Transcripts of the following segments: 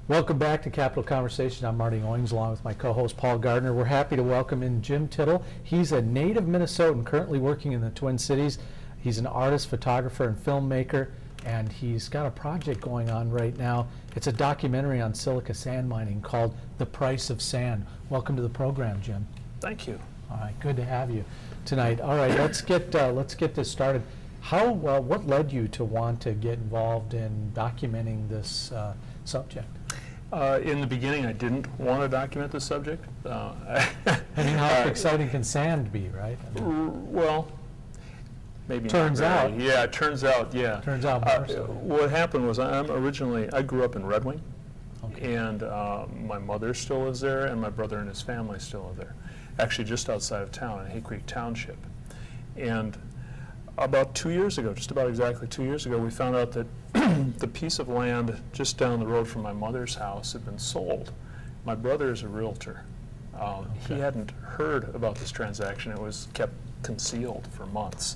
Welcome back to Capital Conversation. I'm Marty Owings along with my co-host Paul Gardner. We're happy to welcome in Jim Tittle. He's a native Minnesotan currently working in the Twin Cities. He's an artist, photographer, and filmmaker, and he's got a project going on right now. It's a documentary on silica sand mining called The Price of Sand. Welcome to the program, Jim. Thank you. All right, good to have you tonight. All right, let's get this started. What led you to want to get involved in documenting this subject? In the beginning, I didn't want to document the subject. I mean, how exciting can sand be, right? I mean, well, maybe turns not out. really. Yeah, it turns out, yeah. Turns out more so. What happened was I grew up in Red Wing, Okay. and my mother still lives there, and my brother and his family still live there. Actually, just outside of town in Hay Creek Township. And about 2 years ago, just about exactly 2 years ago, we found out that the piece of land just down the road from my mother's house had been sold. My brother is a realtor. He hadn't heard about this transaction. It was kept concealed for months.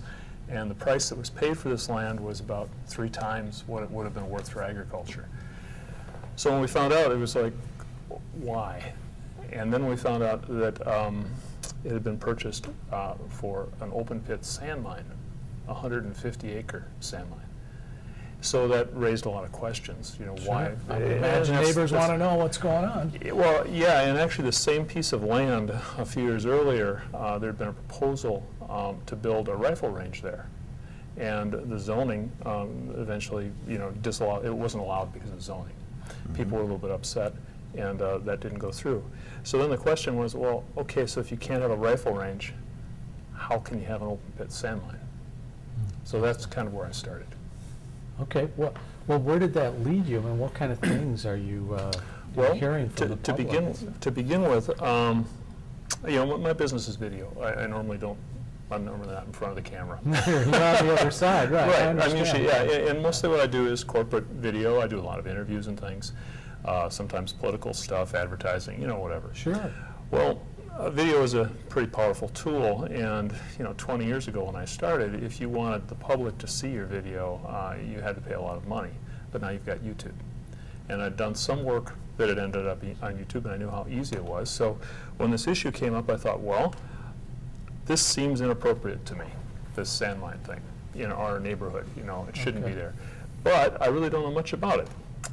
And the price that was paid for this land was about 3 times what it would have been worth for agriculture. So when we found out, it was like, why? And then we found out that it had been purchased for an open pit sand mine, a 150-acre sand mine. So that raised a lot of questions. You know, Sure. why? I would imagine neighbors want to know what's going on. Well, yeah, and actually the same piece of land a few years earlier, there had been a proposal to build a rifle range there. And the zoning eventually, disallowed. It wasn't allowed because of zoning. Mm-hmm. People were a little bit upset, and that didn't go through. So then the question was, well, okay, so if you can't have a rifle range, how can you have an open pit sand mine? So that's kind of where I started. Okay. Well, where did that lead you? I mean, what kind of things are you hearing from the public? To begin with, my business is video. I'm normally not in front of the camera. You're on the other side, right? Right. I'm usually, yeah, and mostly what I do is corporate video. I do a lot of interviews and things, sometimes political stuff, advertising, whatever. Sure. Well, video is a pretty powerful tool, and 20 years ago when I started, if you wanted the public to see your video, you had to pay a lot of money. But now you've got YouTube, and I'd done some work that had ended up on YouTube, and I knew how easy it was. So when this issue came up, I thought, well, this seems inappropriate to me, this sand mine thing in our neighborhood. It shouldn't be there. But I really don't know much about it.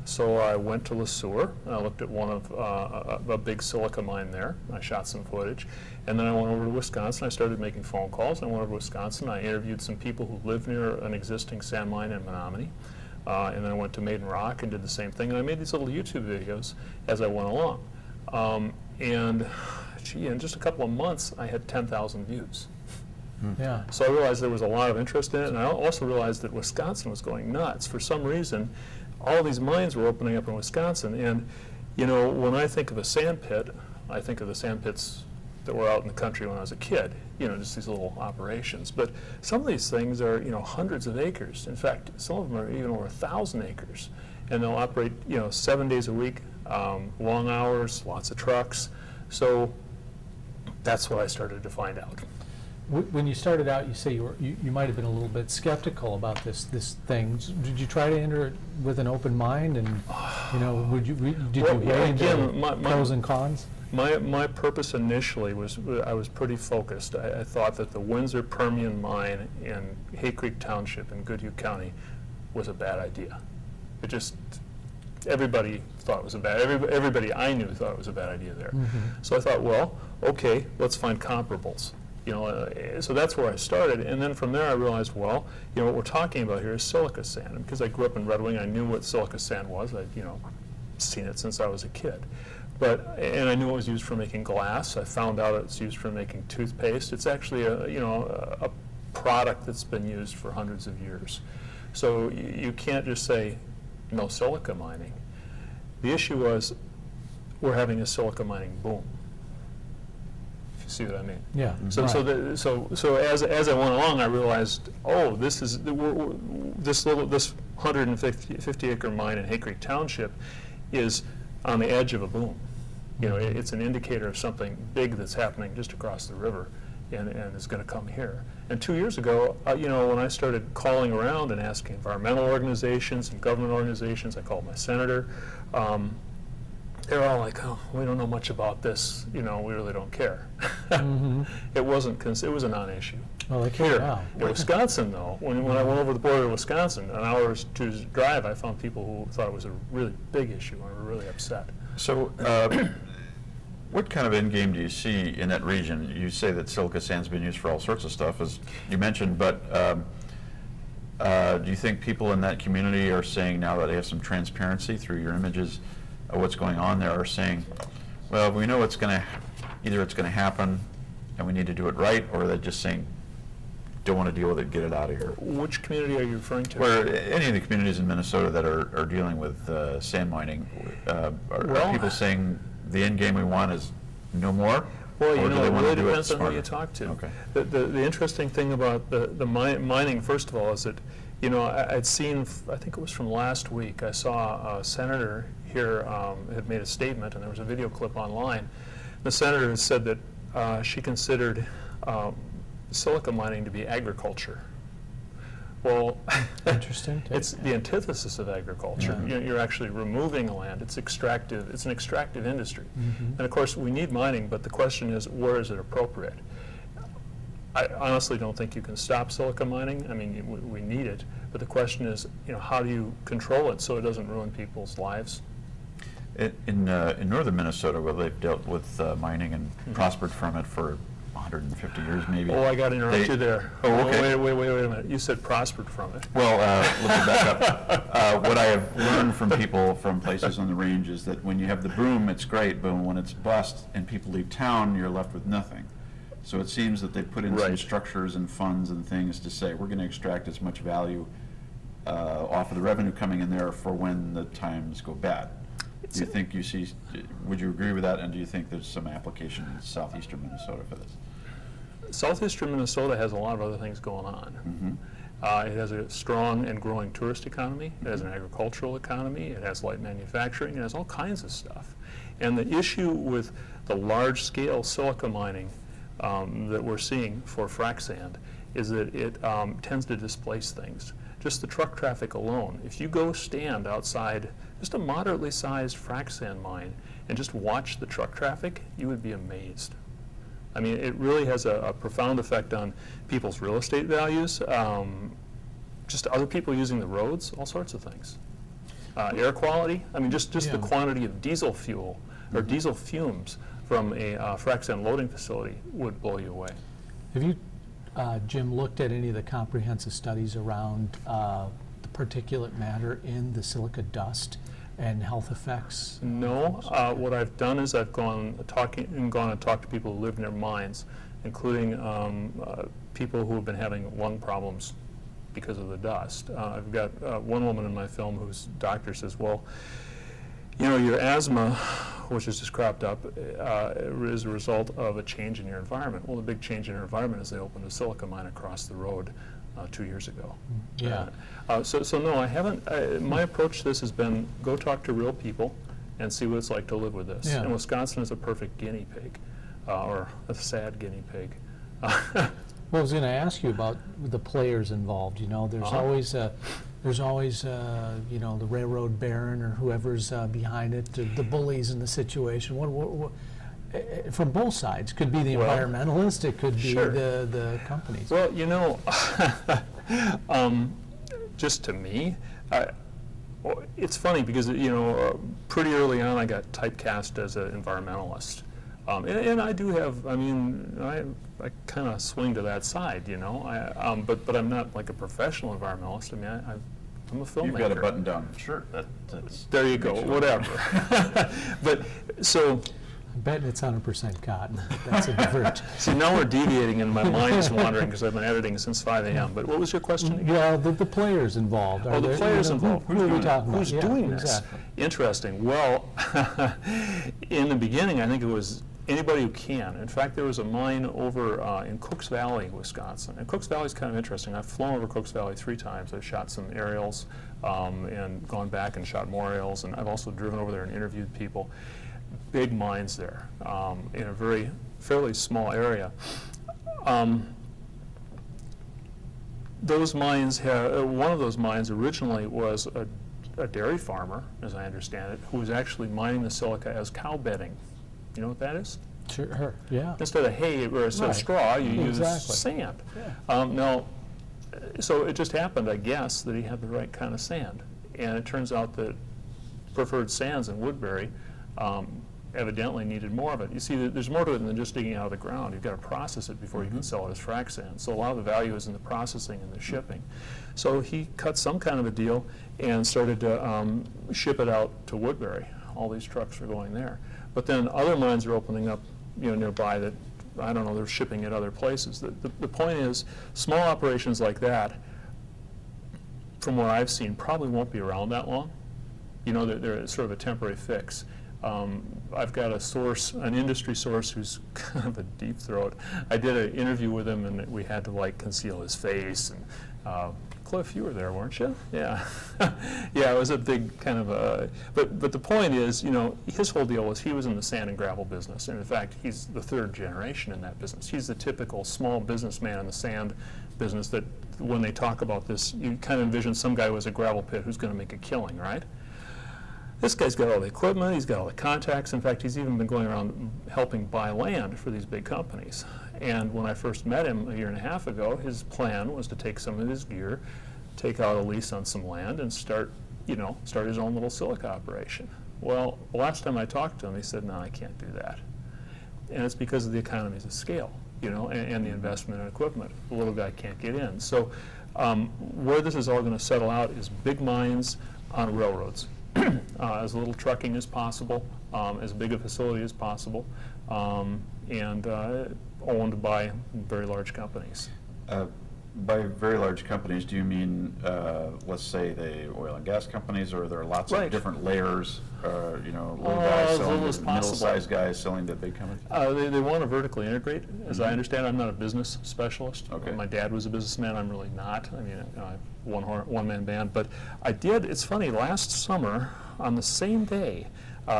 So I went to Le Sueur, and I looked at one of a big silica mine there. I shot some footage, and then I went over to Wisconsin. I started making phone calls. I went over to Wisconsin. I interviewed some people who live near an existing sand mine in Menominee, and then I went to Maiden Rock and did the same thing. And I made these little YouTube videos as I went along. In just a couple of months, I had 10,000 views. Yeah. So I realized there was a lot of interest in it, and I also realized that Wisconsin was going nuts. For some reason, all these mines were opening up in Wisconsin, and when I think of a sand pit, I think of the sand pits that were out in the country when I was a kid, just these little operations. But some of these things are, hundreds of acres. In fact, some of them are even over 1,000 acres, and they'll operate, 7 days a week, long hours, lots of trucks. So that's what I started to find out. When you started out, you say you might have been a little bit skeptical about this thing. Did you try to enter it with an open mind, and did you weigh into pros and cons? My purpose initially was I was pretty focused. I thought that the Windsor Permian mine in Hay Creek Township in Goodhue County was a bad idea. Everybody thought it was everybody I knew thought it was a bad idea there. Mm-hmm. So I thought, well, okay, let's find comparables. So that's where I started, and then from there I realized, well, what we're talking about here is silica sand. And because I grew up in Red Wing, I knew what silica sand was. I'd seen it since I was a kid, and I knew it was used for making glass. I found out it's used for making toothpaste. It's actually a product that's been used for hundreds of years. So you can't just say no silica mining. The issue was we're having a silica mining boom. See what I mean? Yeah. So right. So as I went along, I realized, oh, this 150 acre mine in Hay Creek Township is on the edge of a boom. It's an indicator of something big that's happening just across the river, and is going to come here. And 2 years ago, when I started calling around and asking environmental organizations and government organizations, I called my senator. they're all like, oh, we don't know much about this, we really don't care. It wasn't, it was a non-issue. Well, they care now. In Wisconsin, though, when I went over the border to Wisconsin, an hour or two's drive, I found people who thought it was a really big issue and were really upset. So, what kind of end game do you see in that region? You say that silica sand's been used for all sorts of stuff, as you mentioned, but do you think people in that community are saying, now that they have some transparency through your images of what's going on there, are saying, well, we know it's going to, either it's going to happen and we need to do it right, or they're just saying, don't want to deal with it, get it out of here? Which community are you referring to? Where any of the communities in Minnesota that are dealing with sand mining, are people saying the end game we want is no more? Well, or do they it want really to do it depends on who smarter? you talk to. Okay. The interesting thing about the mining, first of all, is that, I'd seen, I think it was from last week, I saw a senator here had made a statement, and there was a video clip online. The senator had said that she considered silica mining to be agriculture. Well, Interesting. it's the antithesis of agriculture. Yeah. You're actually removing land. It's extractive. It's an extractive industry. And of course, we need mining, but the question is, where is it appropriate? I honestly don't think you can stop silica mining. I mean, we need it, but the question is, how do you control it so it doesn't ruin people's lives? In northern Minnesota, where they've dealt with mining and prospered from it for 150 years, maybe. Oh, I got to interrupt you there. Oh, okay. Wait a minute. You said prospered from it. Well, let me back up. What I have learned from people from places on the range is that when you have the boom, it's great, but when it's bust and people leave town, you're left with nothing. So it seems that they put in some structures and funds and things to say, we're going to extract as much value off of the revenue coming in there for when the times go bad. Do you think would you agree with that, and do you think there's some application in southeastern Minnesota for this? Southeastern Minnesota has a lot of other things going on. It has a strong and growing tourist economy. It has an agricultural economy. It has light manufacturing. It has all kinds of stuff. And the issue with the large-scale silica mining that we're seeing for frac sand is that it tends to displace things. Just the truck traffic alone. If you go stand outside just a moderately sized frac sand mine and just watch the truck traffic, you would be amazed. I mean, it really has a profound effect on people's real estate values, just other people using the roads, all sorts of things. Air quality, I mean, just the quantity of diesel fuel or diesel fumes from a frac sand loading facility would blow you away. Have you, Jim, looked at any of the comprehensive studies around the particulate matter in the silica dust and health effects? No. What I've done is I've gone and talked to people who live near mines, including people who have been having lung problems because of the dust. I've got one woman in my film whose doctor says, well, your asthma, which has just cropped up, is a result of a change in your environment. Well, the big change in your environment is they opened a silica mine across the road 2 years ago. Yeah. So no, I haven't. My approach to this has been go talk to real people and see what it's like to live with this. Yeah. And Wisconsin is a perfect guinea pig, or a sad guinea pig. Well, I was going to ask you about the players involved. There's always the railroad baron or whoever's behind it, the bullies in the situation. What from both sides, could be the environmentalist, it could be the companies. Well, just to me, it's funny because pretty early on I got typecast as an environmentalist, and I do have. I mean, I kind of swing to that side, but I'm not like a professional environmentalist. I mean, I'm a filmmaker. You've got a button-down shirt. That's there you go. Whatever. But so. I'm betting it's 100% cotton. That's a divert. See, now we're deviating and my mind is wandering because I've been editing since 5 a.m. But what was your question again? Well, the players involved. Oh, the players involved. Who are we talking about? Who's doing this? Exactly. Interesting. Well, in the beginning, I think it was anybody who can. In fact, there was a mine over in Cooks Valley, Wisconsin. And Cooks Valley is kind of interesting. I've flown over Cooks Valley 3 times. I've shot some aerials and gone back and shot more aerials. And I've also driven over there and interviewed people. Big mines there in a fairly small area. Those mines one of those mines originally was a a dairy farmer, as I understand it, who was actually mining the silica as cow bedding. You know what that is? Sure, yeah. Instead of hay or instead of Right. straw, you use Exactly. sand. Yeah. Now, so it just happened, I guess, that he had the right kind of sand. And it turns out that preferred sands in Woodbury evidently needed more of it. You see, there's more to it than just digging out of the ground. You've got to process it before you can sell it as frac sand. So a lot of the value is in the processing and the shipping. So he cut some kind of a deal and started to ship it out to Woodbury. All these trucks are going there. But then other mines are opening up, nearby that, I don't know, they're shipping it other places. The point is, small operations like that, from what I've seen, probably won't be around that long. They're sort of a temporary fix. I've got a source, an industry source who's kind of a deep throat. I did an interview with him, and we had to conceal his face. And Cliff, you were there, weren't you? Yeah, yeah. It was a big kind of a. But the point is, his whole deal was he was in the sand and gravel business, and in fact, he's the third generation in that business. He's the typical small businessman in the sand business that, when they talk about this, you kind of envision some guy who has a gravel pit who's going to make a killing, right? This guy's got all the equipment, he's got all the contacts. In fact, he's even been going around helping buy land for these big companies. And when I first met him a year and a half ago, his plan was to take some of his gear, take out a lease on some land, and start his own little silica operation. Well, the last time I talked to him, he said, no, I can't do that. And it's because of the economies of scale, and the investment in equipment. The little guy can't get in. So where this is all going to settle out is big mines on railroads. As little trucking as possible, as big a facility as possible, and owned by very large companies. By very large companies, do you mean, let's say, the oil and gas companies, or are there lots of different layers? Little guys selling to middle-sized guys selling to big companies? They want to vertically integrate. As I understand, I'm not a business specialist. Okay. My dad was a businessman. I'm really not. I mean, I have one-man band. But I did. It's funny. Last summer, on the same day,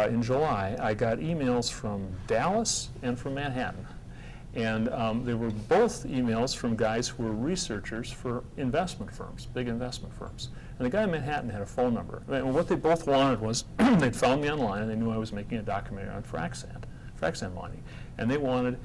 in July, I got emails from Dallas and from Manhattan. And they were both emails from guys who were researchers for investment firms, big investment firms. And the guy in Manhattan had a phone number. And what they both wanted was, they'd found me online, and they knew I was making a documentary on frac sand mining. And they wanted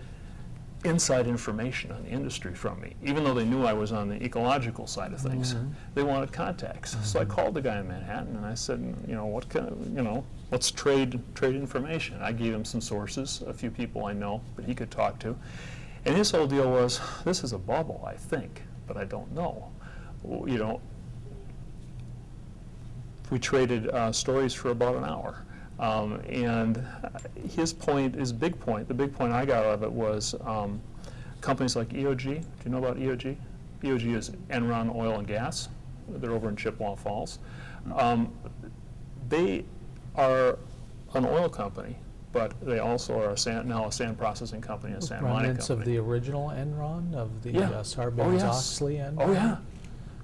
inside information on the industry from me. Even though they knew I was on the ecological side of things, they wanted contacts. So I called the guy in Manhattan, and I said, what kind of, let's trade information. I gave him some sources, a few people I know that he could talk to. And his whole deal was, this is a bubble, I think, but I don't know. We traded stories for about an hour. And his big point, the big point I got out of it was companies like EOG. Do you know about EOG? EOG is Enron Oil and Gas. They're over in Chippewa Falls. They are an oil company, but they also are now a sand processing company and a sand mining Remnants company. of the original Enron, of the Yeah. Sarbanes-Oxley Enron? Oh, yeah.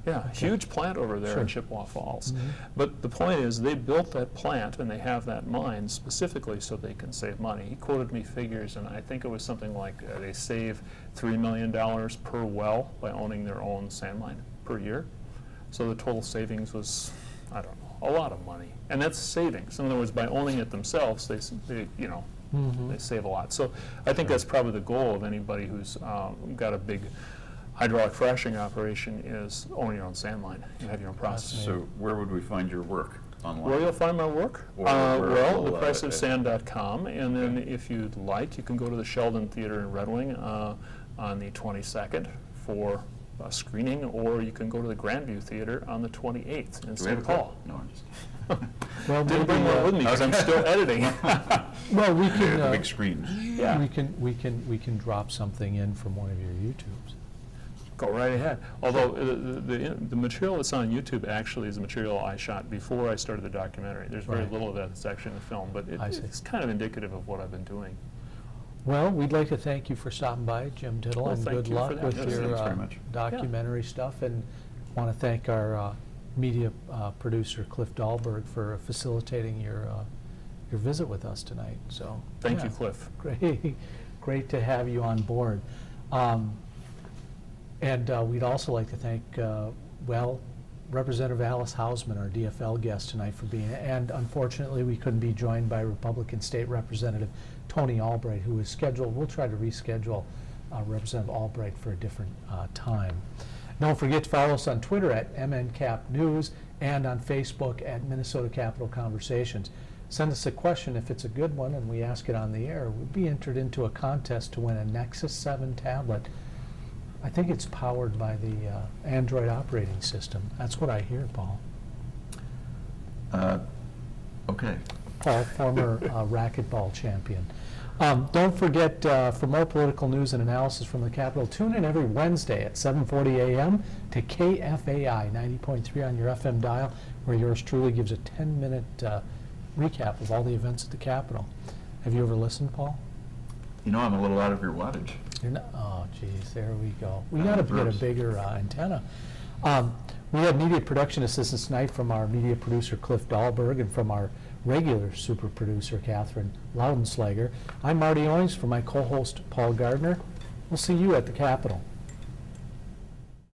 Yeah, Okay. huge plant over there in Sure. Chippewa Falls. But the point is, they built that plant and they have that mine specifically so they can save money. He quoted me figures, and I think it was something like they save $3 million per well by owning their own sand mine per year. So the total savings was, I don't know, a lot of money. And that's savings. In other words, by owning it themselves, they save a lot. So I think that's probably the goal of anybody who's got a big hydraulic fracturing operation, is own your own sand mine and have your own process. So where would we find your work online? Where you'll find my work? Well, thepriceofsand.com, and then if you'd like, you can go to the Sheldon Theater in Red Wing on the 22nd for a screening, or you can go to the Grandview Theater on the 28th in St. Paul. No, I'm just Well, Didn't bring one with me because I'm still editing. Well, we the can, big screens. Yeah. we can drop something in from one of your YouTubes. Go right ahead. Although the material that's on YouTube actually is the material I shot before I started the documentary. There's very Right. little of that that's actually in the film, but I see. it's kind of indicative of what I've been doing. Well, we'd like to thank you for stopping by, Jim Tittle, Well, and thank good you for luck that. with Yes, your thanks very much. documentary stuff, and want to thank our media producer, Cliff Dahlberg, for facilitating your visit with us tonight. So Thank yeah, you, Cliff. great to have you on board. And we'd also like to thank, Representative Alice Hausman, our DFL guest tonight, for being, and unfortunately, we couldn't be joined by Republican State Representative Tony Albright, who is scheduled. We'll try to reschedule Representative Albright for a different time. Don't forget to follow us on Twitter at MNCap News and on Facebook at Minnesota Capitol Conversations. Send us a question if it's a good one and we ask it on the air. We'll be entered into a contest to win a Nexus 7 tablet. I think it's powered by the Android operating system. That's what I hear, Paul. Okay. Paul, former racquetball champion. Don't forget, for more political news and analysis from the Capitol, tune in every Wednesday at 7:40 a.m. to KFAI 90.3 on your FM dial, where yours truly gives a 10-minute recap of all the events at the Capitol. Have you ever listened, Paul? You know, I'm a little out of your wattage. You're not, oh, geez, there we go. We That got to get a improves. bigger antenna. We had media production assistance tonight from our media producer, Cliff Dahlberg, and from our regular super producer, Catherine Laudenslager. I'm Marty Owings for my co-host, Paul Gardner. We'll see you at the Capitol.